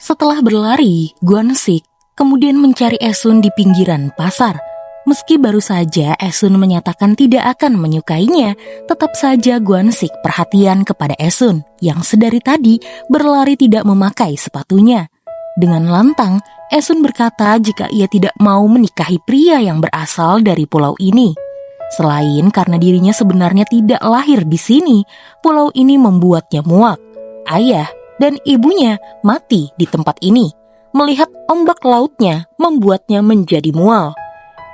Setelah berlari, Guansik kemudian mencari Esun di pinggiran pasar. Meski baru saja Esun menyatakan tidak akan menyukainya, tetap saja Guansik perhatian kepada Esun yang sedari tadi berlari tidak memakai sepatunya. Dengan lantang, Esun berkata jika ia tidak mau menikahi pria yang berasal dari pulau ini. Selain karena dirinya sebenarnya tidak lahir di sini, pulau ini membuatnya muak. Ayah dan ibunya mati di tempat ini. Melihat ombak lautnya membuatnya menjadi mual.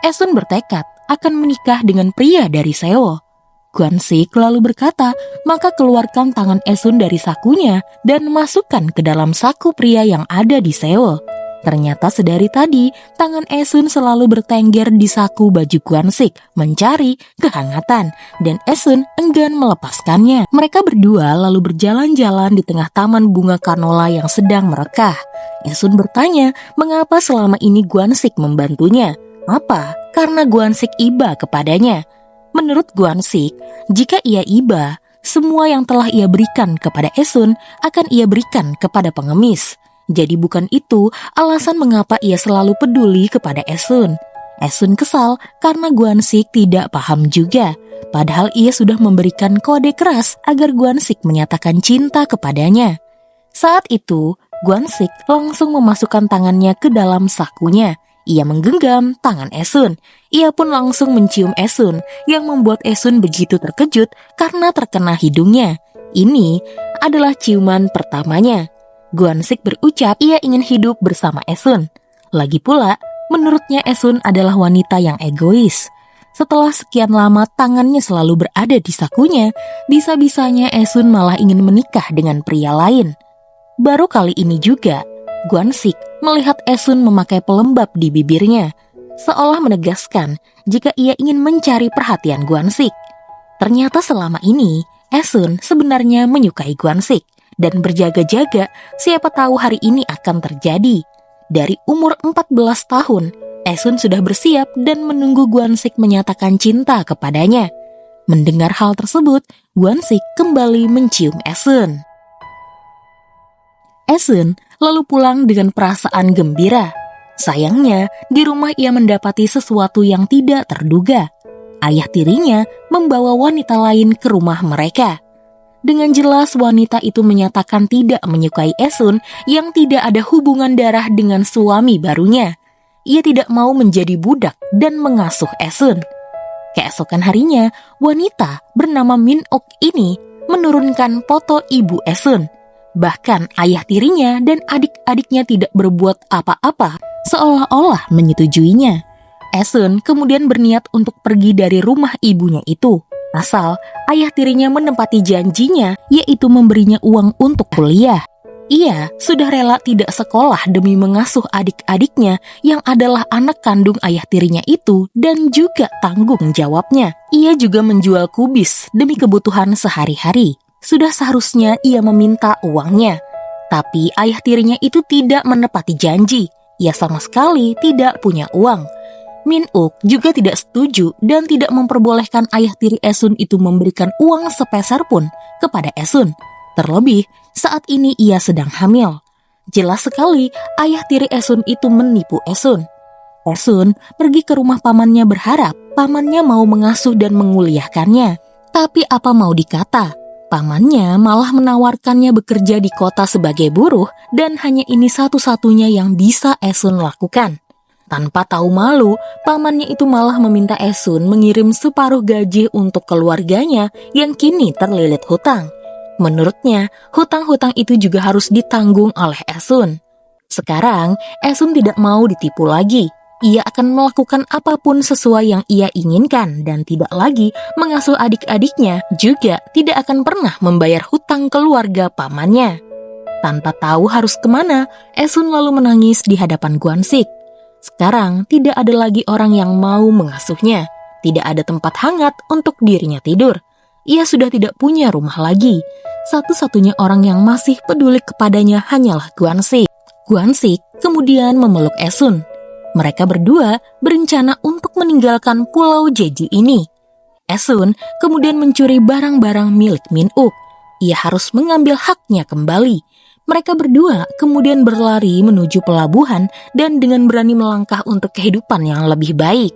Esun bertekad akan menikah dengan pria dari Sewo. Guansik lalu berkata, maka keluarkan tangan Esun dari sakunya dan masukkan ke dalam saku pria yang ada di Sewo. Ternyata sedari tadi, tangan Esun selalu bertengger di saku baju Guansik mencari kehangatan, dan Esun enggan melepaskannya. Mereka berdua lalu berjalan-jalan di tengah taman bunga kanola yang sedang merekah. Esun bertanya mengapa selama ini Guansik membantunya. Apa? Karena Guansik iba kepadanya. Menurut Guansik, jika ia iba, semua yang telah ia berikan kepada Esun akan ia berikan kepada pengemis. Jadi bukan itu alasan mengapa ia selalu peduli kepada Esun. Esun kesal karena Guansik tidak paham juga. Padahal ia sudah memberikan kode keras agar Guansik menyatakan cinta kepadanya. Saat itu, Guansik langsung memasukkan tangannya ke dalam sakunya. Ia menggenggam tangan Esun. Ia pun langsung mencium Esun yang membuat Esun begitu terkejut karena terkena hidungnya. Ini adalah ciuman pertamanya. Guansik berucap ia ingin hidup bersama Esun. Lagi pula, menurutnya Esun adalah wanita yang egois. Setelah sekian lama tangannya selalu berada di sakunya, bisa-bisanya Esun malah ingin menikah dengan pria lain. Baru kali ini juga, Guansik melihat Esun memakai pelembab di bibirnya, seolah menegaskan jika ia ingin mencari perhatian Guansik. Ternyata selama ini, Esun sebenarnya menyukai Guansik. Dan berjaga-jaga siapa tahu hari ini akan terjadi. Dari umur 14 tahun, Esun sudah bersiap dan menunggu Guansik menyatakan cinta kepadanya. Mendengar hal tersebut, Guansik kembali mencium Esun. Esun lalu pulang dengan perasaan gembira. Sayangnya, di rumah ia mendapati sesuatu yang tidak terduga. Ayah tirinya membawa wanita lain ke rumah mereka. Dengan jelas wanita itu menyatakan tidak menyukai Esun yang tidak ada hubungan darah dengan suami barunya. Ia tidak mau menjadi budak dan mengasuh Esun. Keesokan harinya, wanita bernama Min Ok ini menurunkan foto ibu Esun. Bahkan ayah tirinya dan adik-adiknya tidak berbuat apa-apa, seolah-olah menyetujuinya. Esun kemudian berniat untuk pergi dari rumah ibunya itu. Asal ayah tirinya menepati janjinya, yaitu memberinya uang untuk kuliah. Ia sudah rela tidak sekolah demi mengasuh adik-adiknya yang adalah anak kandung ayah tirinya itu dan juga tanggung jawabnya. Ia juga menjual kubis demi kebutuhan sehari-hari. Sudah seharusnya ia meminta uangnya. Tapi ayah tirinya itu tidak menepati janji. Ia sama sekali tidak punya uang. Min Ok juga tidak setuju dan tidak memperbolehkan ayah tiri Esun itu memberikan uang sepeser pun kepada Esun. Terlebih saat ini ia sedang hamil. Jelas sekali ayah tiri Esun itu menipu Esun. Esun pergi ke rumah pamannya berharap pamannya mau mengasuh dan menguliahkannya. Tapi apa mau dikata, pamannya malah menawarkannya bekerja di kota sebagai buruh dan hanya ini satu-satunya yang bisa Esun lakukan. Tanpa tahu malu, pamannya itu malah meminta Esun mengirim separuh gaji untuk keluarganya yang kini terlilit hutang. Menurutnya, hutang-hutang itu juga harus ditanggung oleh Esun. Sekarang, Esun tidak mau ditipu lagi. Ia akan melakukan apapun sesuai yang ia inginkan dan tidak lagi mengasuh adik-adiknya, juga tidak akan pernah membayar hutang keluarga pamannya. Tanpa tahu harus kemana, Esun lalu menangis di hadapan Guansik. Sekarang tidak ada lagi orang yang mau mengasuhnya. Tidak ada tempat hangat untuk dirinya tidur. Ia sudah tidak punya rumah lagi. Satu-satunya orang yang masih peduli kepadanya hanyalah Guansik. Guansik kemudian memeluk Esun. Mereka berdua berencana untuk meninggalkan pulau Jeju ini. Esun kemudian mencuri barang-barang milik Min Ok. Ia harus mengambil haknya kembali. Mereka berdua kemudian berlari menuju pelabuhan dan dengan berani melangkah untuk kehidupan yang lebih baik.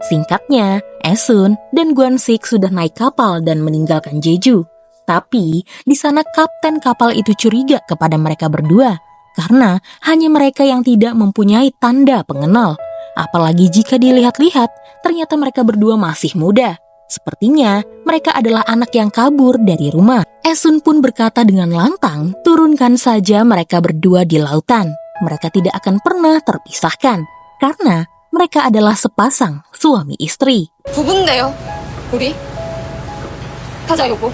Singkatnya, Esun dan Gwansik sudah naik kapal dan meninggalkan Jeju. Tapi di sana kapten kapal itu curiga kepada mereka berdua karena hanya mereka yang tidak mempunyai tanda pengenal. Apalagi jika dilihat-lihat, ternyata mereka berdua masih muda. Sepertinya mereka adalah anak yang kabur dari rumah. Esun pun berkata dengan lantang, turunkan saja mereka berdua di lautan. Mereka tidak akan pernah terpisahkan, karena mereka adalah sepasang suami istri. 부부인데요, 우리? 타자 여보.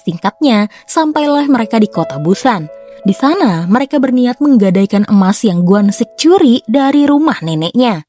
Singkatnya, sampailah mereka di kota Busan. Di sana, mereka berniat menggadaikan emas yang Gwansik curi dari rumah neneknya.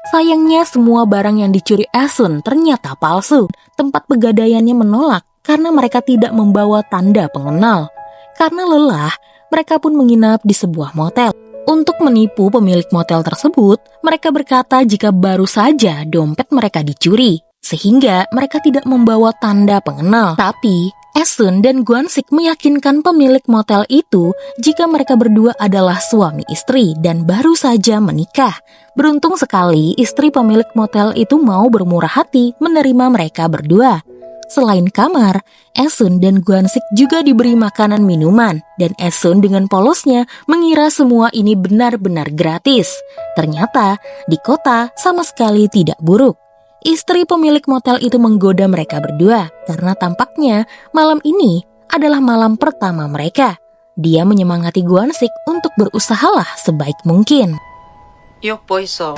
Sayangnya semua barang yang dicuri Esun ternyata palsu. Tempat pegadaiannya menolak karena mereka tidak membawa tanda pengenal. Karena lelah, mereka pun menginap di sebuah motel. Untuk menipu pemilik motel tersebut, mereka berkata jika baru saja dompet mereka dicuri, sehingga mereka tidak membawa tanda pengenal. Tapi, Esun dan Gwansik meyakinkan pemilik motel itu jika mereka berdua adalah suami istri dan baru saja menikah. Beruntung sekali istri pemilik motel itu mau bermurah hati menerima mereka berdua. Selain kamar, Esun dan Gwansik juga diberi makanan minuman dan Esun dengan polosnya mengira semua ini benar-benar gratis. Ternyata di kota sama sekali tidak buruk. Istri pemilik motel itu menggoda mereka berdua karena tampaknya malam ini adalah malam pertama mereka. Dia menyemangati Gwansik untuk berusahalah sebaik mungkin. 이 오빠 있어.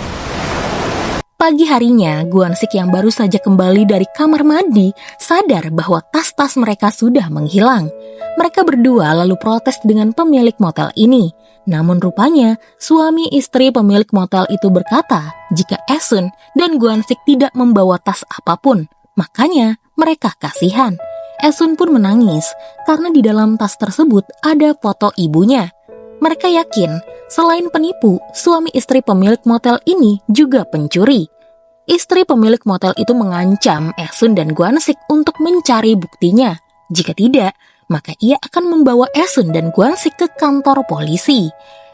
Pagi harinya, Gwansik yang baru saja kembali dari kamar mandi sadar bahwa tas-tas mereka sudah menghilang. Mereka berdua lalu protes dengan pemilik motel ini. Namun rupanya, suami istri pemilik motel itu berkata jika Esun dan Gwansik tidak membawa tas apapun. Makanya mereka kasihan. Esun pun menangis karena di dalam tas tersebut ada foto ibunya. Mereka yakin selain penipu, suami istri pemilik motel ini juga pencuri. Istri pemilik motel itu mengancam Esun dan Gwansik untuk mencari buktinya. Jika tidak, maka ia akan membawa Esun dan Gwansik ke kantor polisi.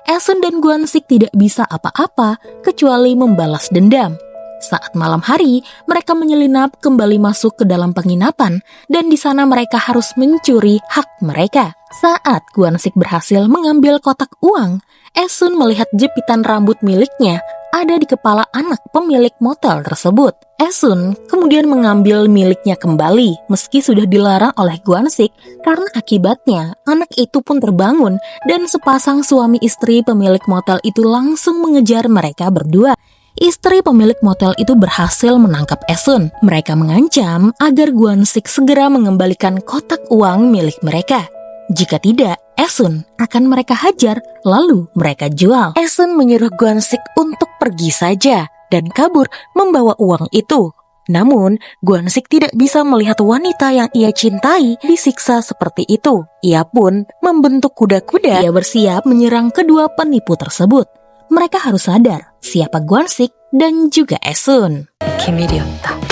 Esun dan Gwansik tidak bisa apa-apa kecuali membalas dendam. Saat malam hari, mereka menyelinap kembali masuk ke dalam penginapan dan di sana mereka harus mencuri hak mereka. Saat Gwansik berhasil mengambil kotak uang, Esun melihat jepitan rambut miliknya ada di kepala anak pemilik motel tersebut. Esun kemudian mengambil miliknya kembali meski sudah dilarang oleh Gwansik karena akibatnya anak itu pun terbangun dan sepasang suami istri pemilik motel itu langsung mengejar mereka berdua. Istri pemilik motel itu berhasil menangkap Esun. Mereka mengancam agar Gwansik segera mengembalikan kotak uang milik mereka. Jika tidak, Esun akan mereka hajar, lalu mereka jual. Esun menyuruh Gwansik untuk pergi saja dan kabur membawa uang itu. Namun, Gwansik tidak bisa melihat wanita yang ia cintai disiksa seperti itu. Ia pun membentuk kuda-kuda. Ia bersiap menyerang kedua penipu tersebut. Mereka harus sadar siapa Gwansik dan juga Esun. 기밀이었다.